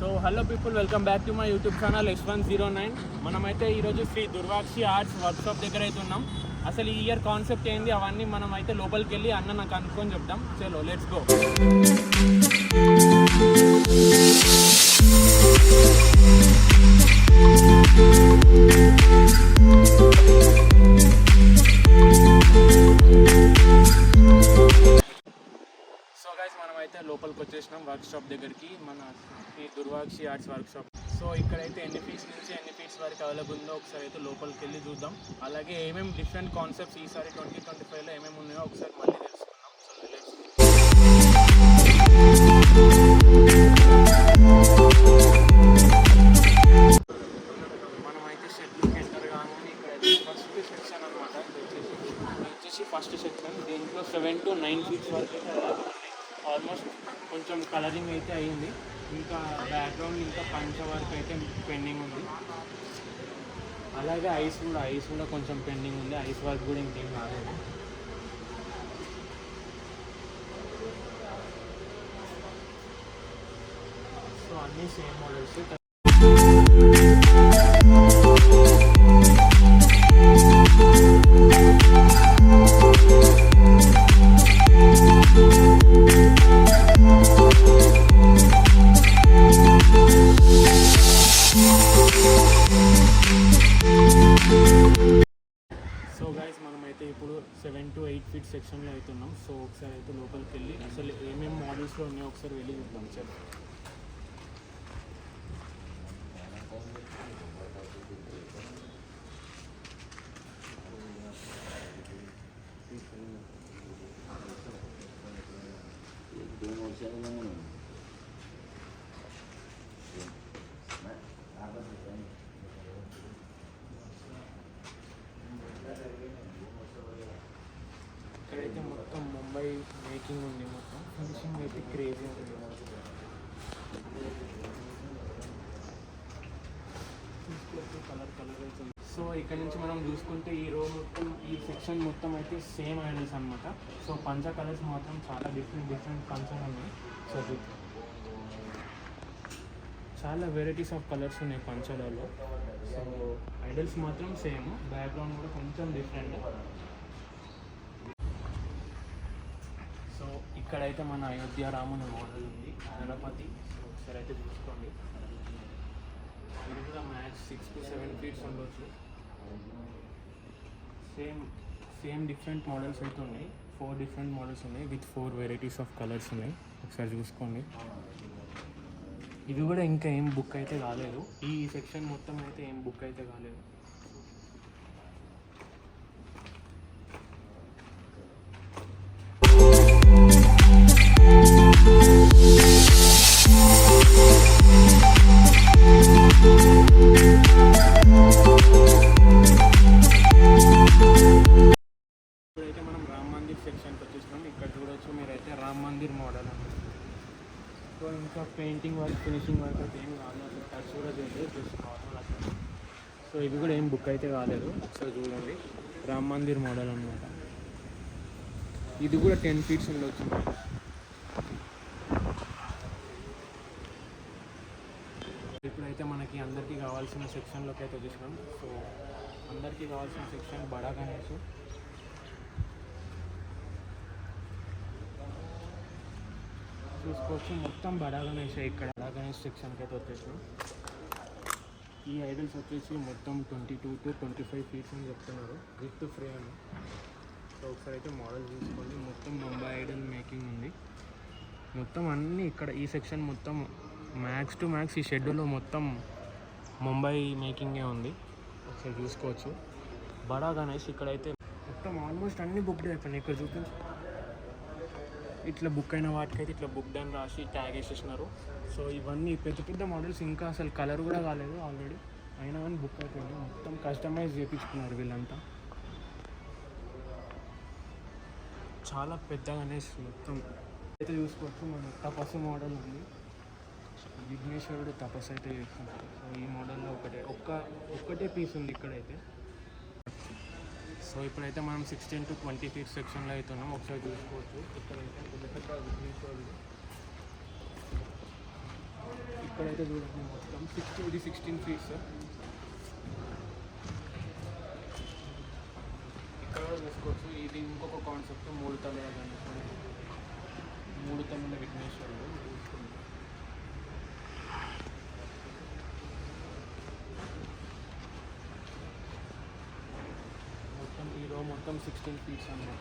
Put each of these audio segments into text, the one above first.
So hello people, welcome back to my YouTube channel S109. మనమైతే ఈరోజు Shri దుర్వాక్షి arts workshop దగ్గర అయితే ఉన్నాం. అసలు ఈ ఇయర్ కాన్సెప్ట్ ఏంది అవన్నీ మనం అయితే లోపలికి వెళ్ళి అన్న నాకు అనుకొని చెప్తాం. చలో లెట్స్ గో. మనమైతే లోపలికి వచ్చేసినాం వర్క్షాప్ దగ్గరికి, మన ఈ దుర్వాక్షి ఆర్ట్స్ వర్క్షాప్. సో ఇక్కడైతే ఎన్ని ఫీట్స్ నుంచి ఎన్ని ఫీట్స్ వరకు అవైలబుల్ ఉందో ఒకసారి అయితే లోపలికి వెళ్ళి చూద్దాం. అలాగే ఏమేమి డిఫరెంట్ కాన్సెప్ట్స్ ఈసారి 2025లో ఏమేమి ఉన్నాయో ఒకసారి మళ్ళీ తెలుసుకుందాం. మనమైతే షెడ్యూల్కి ఎంటర్ కాగానే ఇక్కడైతే ఫస్ట్ సెక్షన్ అనమాట. వచ్చేసి ఫస్ట్ సెక్షన్. దీంట్లో 7 to 9 ఫీట్స్ వరకు అయితే ఆల్మోస్ట్ కొంచెం కలరింగ్ అయితే అయ్యింది. ఇంకా బ్యాక్గ్రౌండ్ ఇంకా పంచ వర్క్ అయితే పెండింగ్ ఉంది. అలాగే ఐస్ కూడా కొంచెం పెండింగ్ ఉంది. ఐస్ వర్క్ కూడా ఇంకేం కాలేదు. సో అన్నీ సేమ్ మోడల్స్. సో గైస్, మనమైతే ఇప్పుడు 7 to 8 ఫీట్ సెక్షన్లో అవుతున్నాం. సో ఒకసారి అయితే లోపలికి వెళ్ళి అసలు ఏమేమి మోడల్స్లో ఉన్నాయో ఒకసారి వెళ్ళి చూద్దాం. సార్ ఇక్కడైతే మొత్తం ముంబై మేకింగ్ ఉంది. మొత్తం ఫినిషింగ్ అయితే క్రేజీ ఉంది. కలర్ అవుతుంది. సో ఇక్కడ నుంచి మనం చూసుకుంటే ఈ రో మొత్తం, ఈ సెక్షన్ మొత్తం అయితే సేమ్ ఐడల్స్ అనమాట. సో పంచ కలర్స్ మాత్రం చాలా డిఫరెంట్ పంచలు ఉన్నాయి. సో చాలా వెరైటీస్ ఆఫ్ కలర్స్ ఉన్నాయి పంచలలో. సో ఐడల్స్ మాత్రం సేమ్, బ్యాక్గ్రౌండ్ కూడా కొంచెం డిఫరెంట్. సో ఇక్కడైతే మన అయోధ్య రాముని మోడల్ ఉంది, గణపతి. ఒకసారి అయితే చూసుకోండి. ఇది కూడా మ్యాక్స్ 6 to 7 ఫీట్స్ ఉండొచ్చు. సేమ్ డిఫరెంట్ మోడల్స్ అయితే ఉన్నాయి. 4 డిఫరెంట్ మోడల్స్ ఉన్నాయి విత్ 4 వెరైటీస్ ఆఫ్ కలర్స్ ఉన్నాయి. ఒకసారి చూసుకోండి. ఇది కూడా ఇంకా ఏం బుక్ అయితే కాలేదు. ఈ సెక్షన్ మొత్తం అయితే ఏం బుక్ అయితే కాలేదు. ఇప్పుడైతే మనం రామ్ మందిర్ సెక్షన్కి వచ్చేసినాం. ఇక్కడ చూడవచ్చు మీరైతే రామ్ మందిర్ మోడల్ అన్నమాట. సో ఇంకా పెయింటింగ్ వర్క్, ఫినిషింగ్ వర్క్ అయితే ఏం కాలేదు. టచ్ కూడా చేయలేదు, జస్ట్ నార్మల్ అసలు. సో ఇది కూడా ఏం బుక్ అయితే కాలేదు. ఒకసారి చూడండి, రామ్ మందిర్ మోడల్ అనమాట. ఇది కూడా 10 ఫీట్స్ ఉండొచ్చు. ఇప్పుడైతే మనకి అందరికీ కావాల్సిన సెక్షన్లోకి అయితే వచ్చేసినాం. సో అందరికీ కావాల్సిన సెక్షన్ బడా గణేష్. చూసుకోవచ్చు, మొత్తం బడా గణేష్. ఇక్కడ బడా గణేష్ సెక్షన్కి అయితే వచ్చేసినాం. ఈ ఐడల్స్ వచ్చేసి మొత్తం 22 to 25 ఫీట్స్ అని చెప్తున్నారు విత్ ఫ్రేమ్. సో ఒకసారి అయితే మోడల్ చూసుకోండి. మొత్తం ముంబై ఐడల్ మేకింగ్ ఉంది. మొత్తం అన్నీ ఇక్కడ ఈ సెక్షన్ మొత్తం మ్యాక్స్ టు మ్యాక్స్ ఈ షెడ్యూల్లో మొత్తం ముంబై మేకింగే ఉంది. ఒకసారి చూసుకోవచ్చు. బడా గణేష్ ఇక్కడైతే మొత్తం ఆల్మోస్ట్ అన్నీ బుక్డ్ అయిపోయినాయి. ఇక్కడ చూపించు, ఇట్లా బుక్ అయిన వాటికైతే ఇట్లా బుక్డ్ అని రాసి ట్యాగ్ వేసేసినారు. సో ఇవన్నీ పెద్ద మోడల్స్ ఇంకా అసలు కలర్ కూడా కాలేదు ఆల్రెడీ, అయినా కానీ బుక్ అయిపోయింది. మొత్తం కస్టమైజ్ చేయించుకున్నారు వీళ్ళంతా. చాలా పెద్ద గణేష్ మొత్తం అయితే చూసుకోవచ్చు. మన తపస్సు మోడల్ ఉంది, విఘ్నేశ్వరుడు తపస్సు అయితే చేస్తున్నారు. సో ఈ మోడల్లో ఒక్కటే పీస్ ఉంది ఇక్కడైతే. సో ఇప్పుడైతే మనం 16 to 20 ఫీట్ సెక్షన్లో అవుతున్నాం. ఒకసారి చూసుకోవచ్చు. ఇక్కడైతే పెద్ద విఘ్నేశ్వరుడు, అయితే చూడండి మొత్తం 16 ఫీట్స్. ఇక్కడ కూడా చూసుకోవచ్చు. ఇది ఇంకొక కాన్సెప్ట్, 3 తలల గణేశుడు, 3 తలల విఘ్నేశ్వరుడు. మొత్తం ఈ రో మొత్తం 16 ఫీట్స్ అన్నమాట.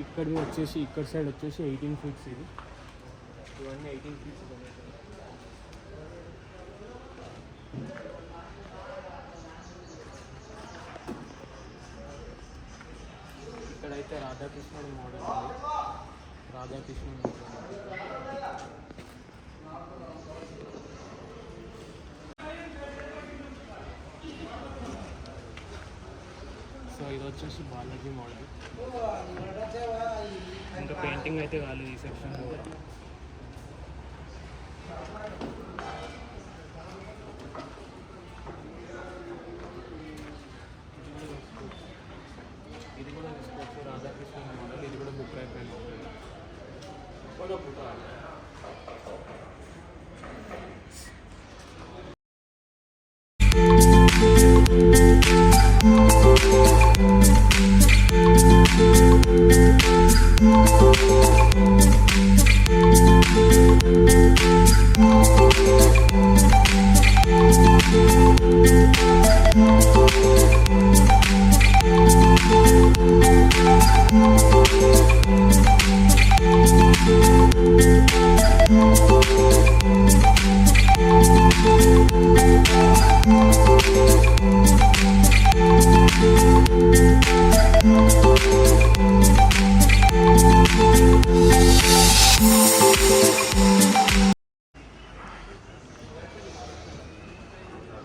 ఇక్కడ వచ్చేసి ఇక్కడ సైడ్ వచ్చేసి 18 ఫీట్స్. ఇది ఇవన్నీ 18 ఫీట్స్. ఇక్కడైతే రాధాకృష్ణుడు మోడల్ ఉంది. రాధాకృష్ణుడు మోడల్. సో ఇది వచ్చేసి బాలాజీ మోడల్. ఇంకా పెయింటింగ్ అయితే కాలేదు ఈ సెక్షన్లో కూడా. ఇది కూడా తీసుకోవచ్చు, రాధాకృష్ణ మోడల్. ఇది కూడా బుక్ అయిపోయింది.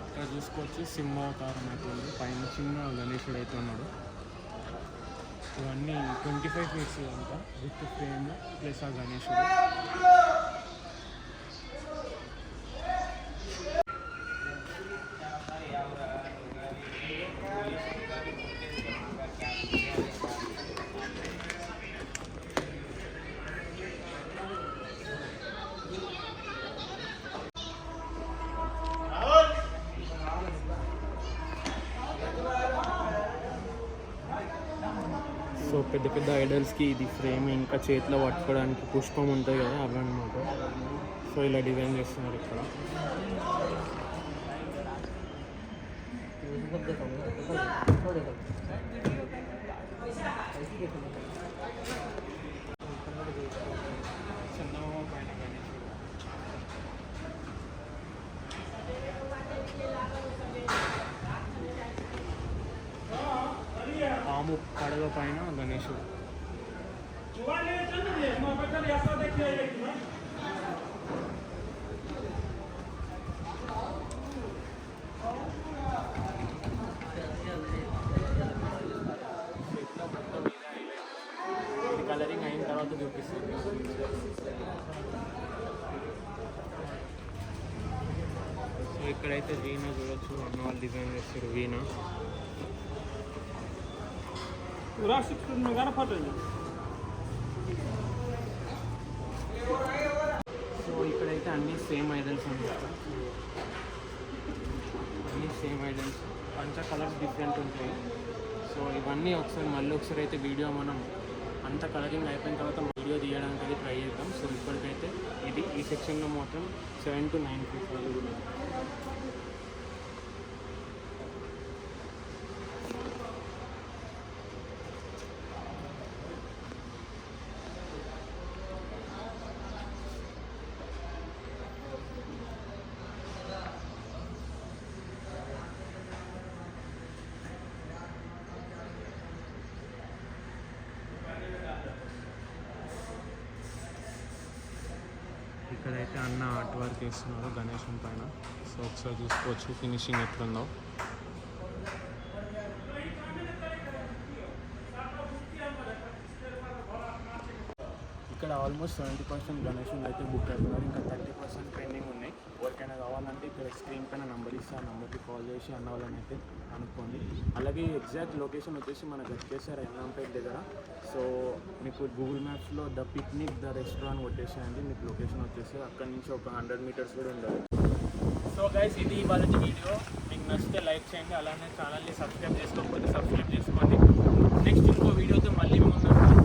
ఇక్కడ చూసుకోవచ్చు సింహావతారం అయితే ఉంది. పైన చిన్న గణేశుడు అయితే ఉన్నాడు. ఇవన్నీ 25 ఫీట్స్ అంట విత్ ఫ్రేమ్ ప్లస్ ఆ గణేశుడు. సో పెద్ద పెద్ద ఐడల్స్కి ఇది ఫ్రేమ్, ఇంకా చేతిలో పట్టుకోవడానికి పుష్పం ఉంటుంది కదా, అవి అనమాట. సో ఇలా డిజైన్ చేస్తున్నారు ఇక్కడ. చందమామ పైన గణేశుడు. పాము పడవ పైన గణేశుడు. ఇది కలరింగ్ అయిన తర్వాత చూపిస్తుంది. సో ఇక్కడైతే వీణ చూడొచ్చు. అన్న వాళ్ళు డిజైన్ చేస్తారు వీణ. సో ఇక్కడైతే అన్నీ సేమ్ ఐడల్స్ అనమాట. అన్నీ సేమ్ ఐడల్స్, కొంచెం కలర్స్ డిఫరెంట్ ఉంటాయి. సో ఇవన్నీ మళ్ళీ ఒకసారి అయితే వీడియో మనం అంత కలరింగ్ అయిపోయిన తర్వాత వీడియో తీయడానికి అయితే ట్రై చేద్దాం. సో ఇప్పటికైతే ఇది ఈ సెక్షన్లో మాత్రం 7 to 9 ఫీట్ వరకు కూడా. ఇక్కడైతే అన్న ఆర్ట్ వర్క్ వేస్తున్నారు గణేశం పైన. సో ఒకసారి చూసుకోవచ్చు ఫినిషింగ్ ఎట్లుందో. ఇక్కడ ఆల్మోస్ట్ 70% గణేషులు అయితే బుక్ అవుతున్నారు, ఇంకా 30% పెండింగ్ ఉన్నాయి. ఎవరికైనా కావాలంటే ఇక్కడ స్క్రీన్ పైన నెంబర్ ఇస్తే ఆ నెంబర్కి కాల్ చేసి అన్న వాళ్ళని అయితే అనుకోండి. అలాగే ఎగ్జాక్ట్ లొకేషన్ వచ్చేసి మన గట్కేసర్ ఎన్నంపేట దగ్గర. సో మీకు గూగుల్ మ్యాప్స్లో ద పిక్నిక్ ద రెస్టారెంట్ కొట్టేసేయండి, మీకు లొకేషన్ వచ్చేసి అక్కడి నుంచి ఒక 100 మీటర్స్ కూడా ఉండాలి. సో గైస్, ఇది వాళ్ళ వీడియో. మీకు నచ్చితే లైక్ చేయండి, అలానే ఛానల్ని సబ్స్క్రైబ్ చేసుకోకపోతే సబ్స్క్రైబ్ చేసుకోండి. నెక్స్ట్ ఇంకో వీడియోతో మళ్ళీ మేము